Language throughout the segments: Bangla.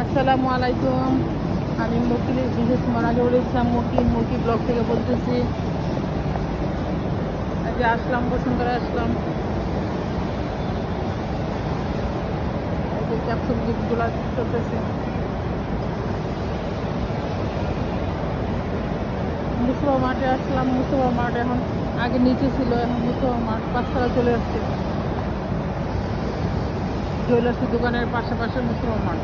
আসসালামু আলাইকুম। আমি মকিলের বিশেষ মনাজুল ইসলাম মকি ব্লগ থেকে বলতেছি। আজ আসলাম বসুন্ধরা আসলাম। এই যে ক্যাপসুল গিফটগুলো চলতেছে। মুসবা মাঠে আসলাম। মুসবা মাঠ এখন আগে নিচে ছিল, এখন মুসবা মাঠ পাঁচতলা চলে আসছে। জুয়েলার্সের দোকানের পাশে মুসবা মাঠ।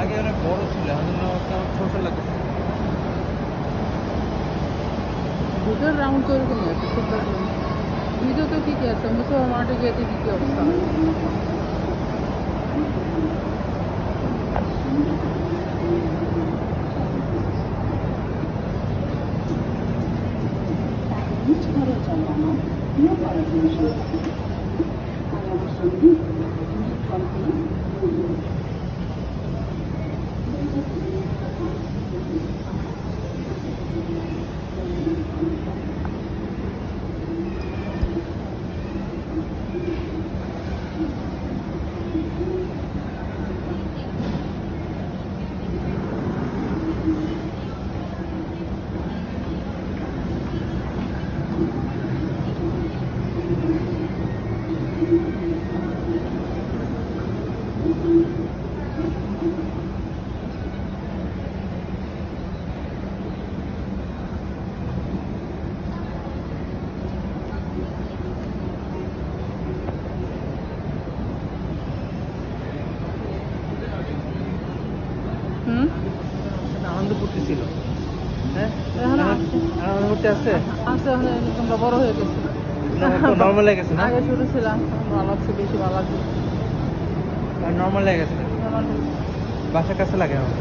আগে অনেক বড় ছিল, এখন কেমন ছোট লাগছে। দুটোর রাউন্ড করে কোনো আছে, ভিডিও তো ঠিকই আছে। মুসবা মাঠে গিয়ে দেখি কি অবস্থা। আনন্দপুরটি ছিল, হ্যাঁ এখন আনন্দপুরটি আছে, তোমরা বড় হয়ে গেছে। নর্মাল হয়ে গেছে না? আগে ছোট ছিলাম, ভালো লাগছে, বেশি ভালো লাগছে। নর্মাল হয়ে গেছে, বাসার কাছে লাগে আমার।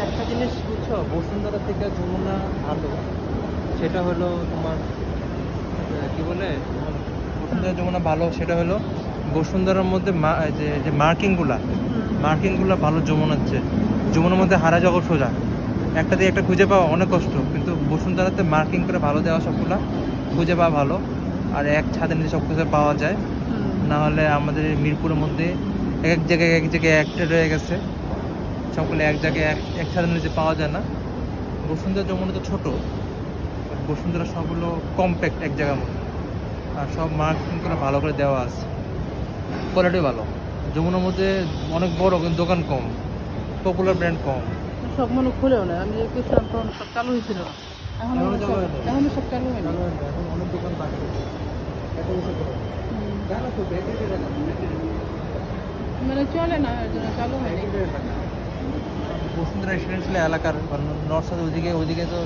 একটা জিনিস বুঝছো, বসুন্ধরা থেকে যমুনা ভালো, সেটা হলো তোমার কি বলে, বসুন্ধরা যমুনা ভালো সেটা হলো বসুন্ধরার মধ্যে যে মার্কিংগুলো ভালো। যমুনার মধ্যে হারা জগৎ সোজা, একটা দিয়ে একটা খুঁজে পাওয়া অনেক কষ্ট, কিন্তু বসুন্ধরাতে মার্কিং করে ভালো দেওয়া সবগুলা খুঁজে পাওয়া ভালো, আর এক ছাদের নিচে সব কিছু পাওয়া যায়। না হলে আমাদের মিরপুরের মধ্যে এক জায়গায় একটা রয়ে গেছে, সবগুলো এক জায়গায় এক ছাদের নিচে পাওয়া যায় না। বসুন্ধরা যমুনা তো ছোটো, বসুন্ধরা সবগুলো কম্প্যাক্ট এক জায়গার মধ্যে, আর সব মার্কেটিং করে ভালো করে দেওয়া আছে, কোয়ালিটি ভালো। যমুনার মধ্যে অনেক বড়, কিন্তু দোকান কম, পপুলার ব্র্যান্ড কম। সব মনে খুলেও না, আমি গেছিলাম তখন সব চালু হয়েছিল না, এখনো সব চালু হয় না। এখন অনেক দোকান বাকি, মানে চলে না, চালু হয়নি। বসুন্ধরা রেসিডেন্সিয়াল এলাকার নর্থ সাউথ ওইদিকে তো